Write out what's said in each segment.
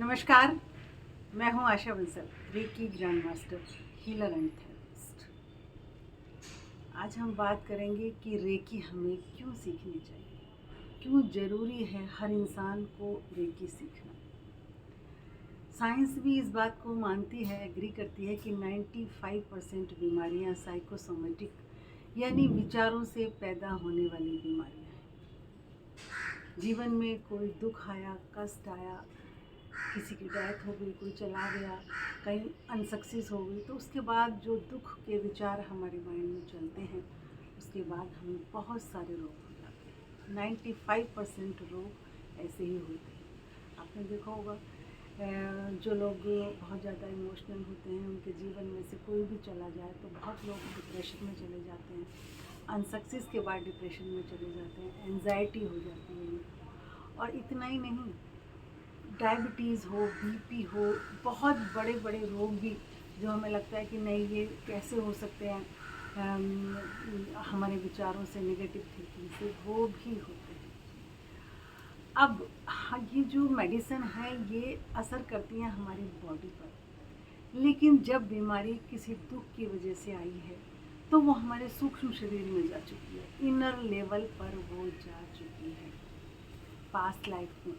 नमस्कार, मैं हूं Asha Bansal, reiki grand master, healer and therapist. आज हम बात करेंगे कि रेकी हमें क्यों सीखनी चाहिए, क्यों ज़रूरी है हर इंसान को रेकी सीखना। साइंस भी इस बात को मानती है, एग्री करती है कि 95% बीमारियां साइकोसोमेटिक यानी विचारों से पैदा होने वाली बीमारियां हैं। जीवन में कोई दुख आया, कष्ट आया, किसी की डेथ हो गई, कोई चला गया, कहीं अनसक्सेस हो गई, तो उसके बाद जो दुख के विचार हमारे माइंड में चलते हैं, उसके बाद हमें बहुत सारे रोग हो जाते हैं। 95% रोग ऐसे ही होते हैं। आपने देखा होगा जो लोग बहुत ज़्यादा इमोशनल होते हैं, उनके जीवन में से कोई भी चला जाए तो बहुत लोग डिप्रेशन में चले जाते हैं, अनसक्सेस के बाद डिप्रेशन में चले जाते हैं, एंजाइटी हो जाती है इनको। और इतना ही नहीं, डायबिटीज़ हो, बीपी हो, बहुत बड़े बड़े रोग भी जो हमें लगता है कि नहीं ये कैसे हो सकते हैं हमारे विचारों से, नेगेटिव थिंकिंग से, वो भी होते हैं। अब ये जो मेडिसिन है ये असर करती हैं हमारी बॉडी पर, लेकिन जब बीमारी किसी दुख की वजह से आई है तो वो हमारे सूक्ष्म शरीर में जा चुकी है, इनर लेवल पर वो जा चुकी है। पास्ट लाइफ में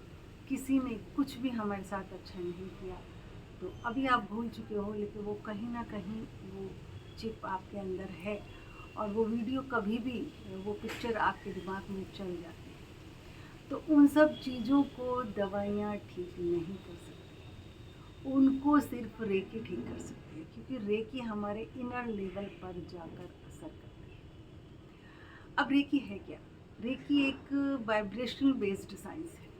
किसी ने कुछ भी हमारे साथ अच्छा नहीं किया तो अभी आप भूल चुके हो, लेकिन वो कहीं ना कहीं वो चिप आपके अंदर है और वो वीडियो कभी भी, वो पिक्चर आपके दिमाग में चल जाती है। तो उन सब चीज़ों को दवाइयाँ ठीक नहीं कर सकती, उनको सिर्फ रेकी ठीक कर सकती है, क्योंकि रेकी हमारे इनर लेवल पर जाकर असर करती है। अब रेकी है क्या? रेकी एक वाइब्रेशनल बेस्ड साइंस है,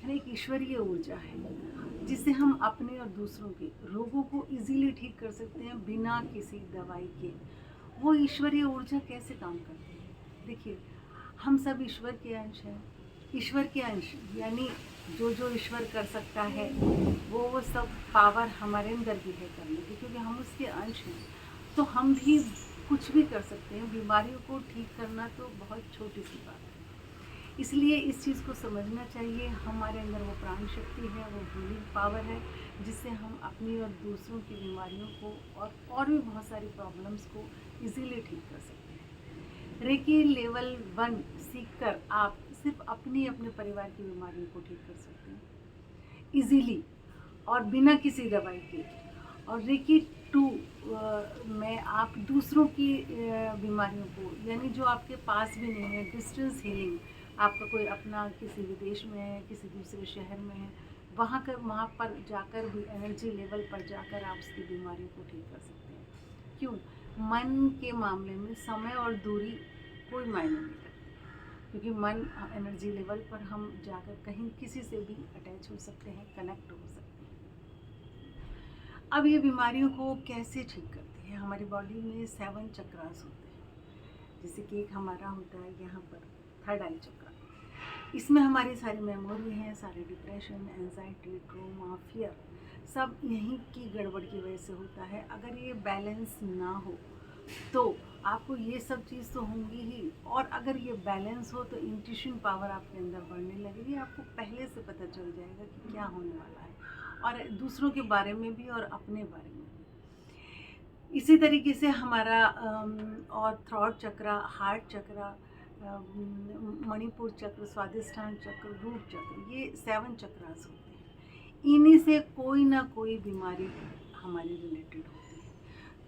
एक ईश्वरीय ऊर्जा है जिससे हम अपने और दूसरों के रोगों को इजीली ठीक कर सकते हैं बिना किसी दवाई के। वो ईश्वरीय ऊर्जा कैसे काम करती है? देखिए, हम सब ईश्वर के अंश हैं। ईश्वर के अंश यानी जो ईश्वर कर सकता है वो सब पावर हमारे अंदर भी है करने की, क्योंकि हम उसके अंश हैं। तो हम भी कुछ भी कर सकते हैं। बीमारियों को ठीक करना तो बहुत छोटी सी बात है, इसलिए इस चीज़ को समझना चाहिए। हमारे अंदर वो प्राण शक्ति है, वो हीलिंग पावर है, जिससे हम अपनी और दूसरों की बीमारियों को और भी बहुत सारी प्रॉब्लम्स को इजीली ठीक कर सकते हैं। रेकी लेवल 1 सीखकर आप सिर्फ अपने परिवार की बीमारियों को ठीक कर सकते हैं इजीली और बिना किसी दवाई के। और रेकी 2 में आप दूसरों की बीमारियों को, यानी जो आपके पास भी नहीं है, डिस्टेंस हीलिंग, आपका कोई अपना किसी विदेश में है, किसी दूसरे शहर में है, वहाँ पर जाकर भी एनर्जी लेवल पर जाकर आप उसकी बीमारियों को ठीक कर सकते हैं। क्यों? मन के मामले में समय और दूरी कोई मायने नहीं रखती, क्योंकि मन एनर्जी लेवल पर हम जाकर कहीं किसी से भी अटैच हो सकते हैं, कनेक्ट हो सकते हैं। अब ये बीमारियों को कैसे ठीक करती है? हमारी बॉडी में 7 चक्रास होते हैं, जैसे कि एक हमारा होता है यहाँ पर थर्ड आई चक्र। इसमें हमारी सारी मेमोरी हैं, सारे डिप्रेशन, एंजाइटी, ट्रोमा, फियर, सब यहीं की गड़बड़ की वजह से होता है। अगर ये बैलेंस ना हो तो आपको ये सब चीज़ तो होंगी ही, और अगर ये बैलेंस हो तो इंट्यूशन पावर आपके अंदर बढ़ने लगेगी। आपको पहले से पता चल जाएगा कि क्या होने वाला है, और दूसरों के बारे में भी और अपने बारे में भी। इसी तरीके से हमारा और थ्रॉट चक्र, हार्ट चक्र, मणिपुर चक्र, स्वादिष्ठान चक्र, रूट चक्र, ये 7 चक्रास होते हैं। इन्हीं से कोई ना कोई बीमारी हमारी रिलेटेड होती है।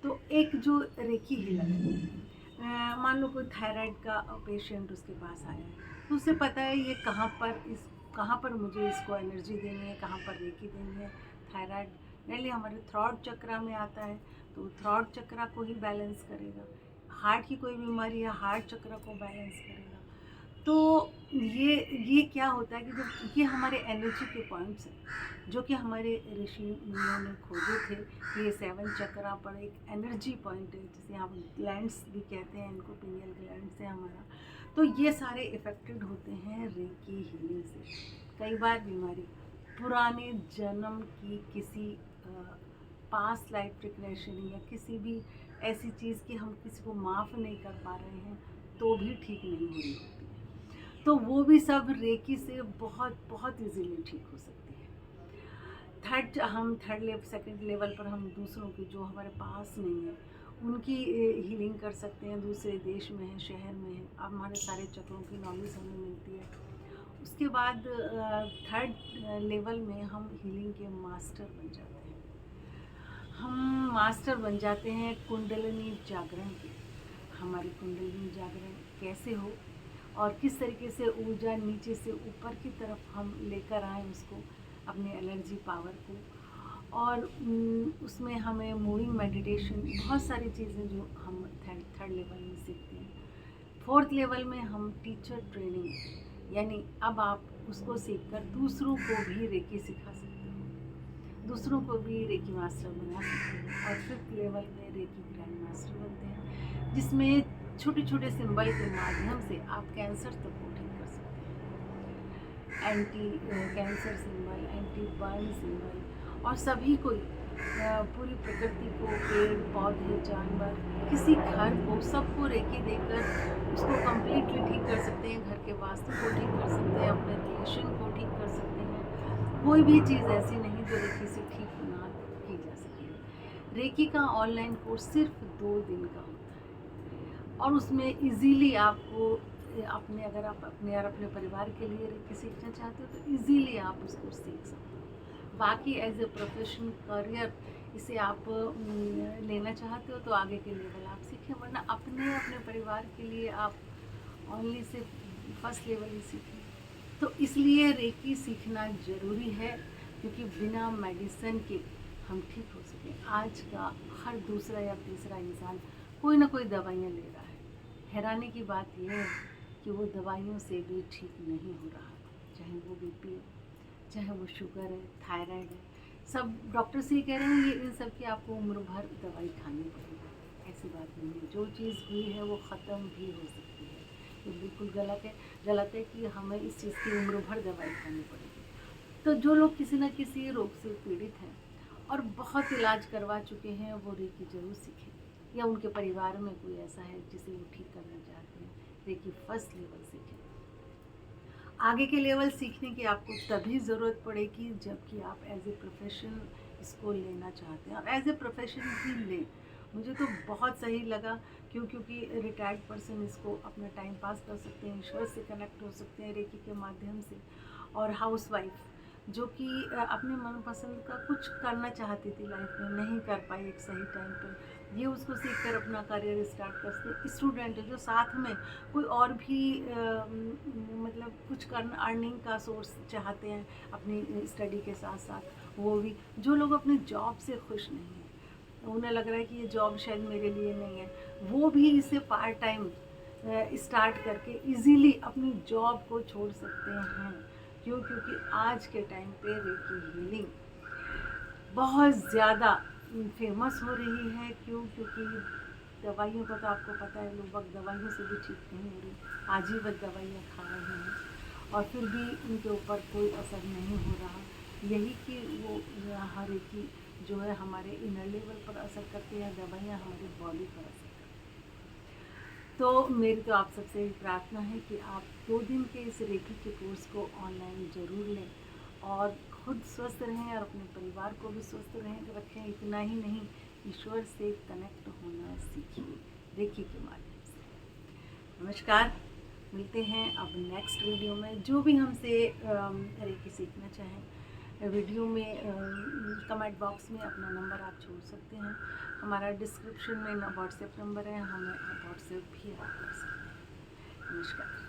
तो एक जो रेकी हीलर है, मान लो कोई थायराइड का पेशेंट उसके पास आया है, तो उसे पता है ये कहाँ पर मुझे इसको एनर्जी देनी है, कहाँ पर रेकी देनी है। थायराइड मेनली हमारे थ्रॉट चक्र में आता है, तो थ्रॉट चक्र को ही बैलेंस करेगा। हार्ट की कोई बीमारी है, हार्ट चक्र को बैलेंस करेगा। तो ये क्या होता है कि जब ये हमारे एनर्जी के पॉइंट्स हैं, जो कि हमारे ऋषि मुनियों ने खोजे थे, ये 7 चक्रा पर एक एनर्जी पॉइंट है, जिसे हम ग्लैंड्स भी कहते हैं इनको, पिनियल ग्लैंड्स है हमारा। तो ये सारे इफेक्टेड होते हैं रेकी हीलिंग से। कई बार बीमारी पुराने जन्म की किसी पास्ट लाइफ रिग्रेशन या किसी भी ऐसी चीज़ की हम किसी को माफ़ नहीं कर पा रहे हैं तो भी ठीक नहीं हो रही होती है, तो वो भी सब रेकी से बहुत बहुत इजीली ठीक हो सकती है। सेकंड लेवल पर हम दूसरों की जो हमारे पास नहीं है उनकी हीलिंग कर सकते हैं। दूसरे देश में है, शहर में है, अब हमारे सारे चक्रों की नॉलेज हमें मिलती है। उसके बाद थर्ड लेवल में हम हीलिंग के मास्टर बन जाते हैं। हम मास्टर बन जाते हैं कुंडलिनी जागरण के। हमारी कुंडलिनी जागरण कैसे हो और किस तरीके से ऊर्जा नीचे से ऊपर की तरफ हम लेकर आएँ उसको, अपने एनर्जी पावर को। और उसमें हमें मूविंग मेडिटेशन, बहुत सारी चीज़ें जो हम थर्ड लेवल में सीखते हैं। फोर्थ लेवल में हम टीचर ट्रेनिंग, यानी अब आप उसको सीखकर दूसरों को भी रेकी सिखा सकते हो, दूसरों को भी रेकी मास्टर बना सकते हैं। और फिफ्थ लेवल में रेकी ग्रैंड मास्टर बनते हैं, जिसमें छोटे छोटे सिंबल के माध्यम से आप कैंसर तक को ठीक कर सकते हैं। Anti cancer symbol, anti burn symbol, और सभी को पूरी प्रकृति को, पेड़ पौधे, जानवर, किसी घर को, सबको रेकी देकर उसको कम्प्लीटली ठीक कर सकते हैं। घर के वास्तु को ठीक कर सकते हैं, अपने रिलेशन को ठीक कर सकते हैं। कोई भी चीज़ ऐसी नहीं जो रेकी से ठीक ना की जा सके। रेकी का ऑनलाइन कोर्स सिर्फ 2 दिन का होता है और उसमें इजीली आपको अगर आप अपने परिवार के लिए रेकी सीखना चाहते हो तो इजीली आप उसको सीख सकते हो। बाकी एज ए प्रोफेशन करियर इसे आप लेना चाहते हो तो आगे के लेवल आप सीखें, वरना अपने परिवार के लिए आप ओनली से फर्स्ट लेवल ही सीखें। तो इसलिए रेकी सीखना ज़रूरी है, क्योंकि बिना मेडिसिन के हम ठीक हो सकें। आज का हर दूसरा या तीसरा इंसान कोई ना कोई दवाइयाँ ले रहा है। हैरानी की बात यह है कि वो दवाइयों से भी ठीक नहीं हो रहा, चाहे वो बीपी हो, चाहे वो शुगर है, थायराइड है। सब डॉक्टर से ये कह रहे हैं ये इन सब की आपको उम्र भर दवाई खानी पड़ेगी। ऐसी बात नहीं है, जो चीज़ हुई है वो ख़त्म भी हो सकती है। तो बिल्कुल गलत है कि हमें इस चीज़ की उम्र भर दवाई खानी पड़ेगी। तो जो लोग किसी न किसी रोग से पीड़ित हैं और बहुत इलाज करवा चुके हैं, वो रेकी ज़रूर सीखें, या उनके परिवार में कोई ऐसा है जिसे वो ठीक करना चाहते हैं, रेकी फर्स्ट लेवल सीखें। आगे के लेवल सीखने की आपको तभी ज़रूरत पड़ेगी जबकि आप एज ए प्रोफेशन इसको लेना चाहते हैं, और एज ए प्रोफेशन ही लें। मुझे तो बहुत सही लगा, क्योंकि रिटायर्ड पर्सन इसको अपना टाइम पास कर सकते हैं, ईश्वर से कनेक्ट हो सकते हैं रेकी के माध्यम से। और हाउसवाइफ जो कि अपने मनपसंद का कुछ करना चाहती थी लाइफ में, नहीं कर पाई एक सही टाइम पर, ये उसको सीखकर अपना करियर स्टार्ट कर सकते। स्टूडेंट है जो साथ में कोई और भी मतलब कुछ करना, अर्निंग का सोर्स चाहते हैं अपनी स्टडी के साथ साथ, वो भी। जो लोग अपनी जॉब से खुश नहीं हैं, उन्हें लग रहा है कि ये जॉब शायद मेरे लिए नहीं है, वो भी इसे पार्ट टाइम स्टार्ट करके इजीली अपनी जॉब को छोड़ सकते हैं। क्योंकि आज के टाइम पे रेकी हीलिंग बहुत ज़्यादा फेमस हो रही है। क्योंकि दवाइयों का तो आपको पता है, लोग दवाइयों से भी ठीक नहीं हो रही, आजीवन दवाइयाँ खा रहे हैं और फिर भी उनके ऊपर कोई असर नहीं हो रहा। यही कि वो हर एक की जो है हमारे इनर लेवल पर असर करती है, दवाइयाँ हमारी बॉडी पर असर करती हैं। तो मेरी तो आप सबसे प्रार्थना है कि आप 2 दिन के इस रेकी के कोर्स को ऑनलाइन ज़रूर लें और खुद स्वस्थ रहें और अपने परिवार को भी स्वस्थ रखें। इतना ही नहीं, ईश्वर से कनेक्ट होना सीखिए रेकी के माध्यम से। नमस्कार, मिलते हैं अब नेक्स्ट वीडियो में। जो भी हमसे रेकी सीखना चाहें, वीडियो में कमेंट बॉक्स में अपना नंबर आप छोड़ सकते हैं। हमारा डिस्क्रिप्शन में व्हाट्सएप नंबर है, हमें व्हाट्सएप भी आप कर सकते हैं। नमस्कार।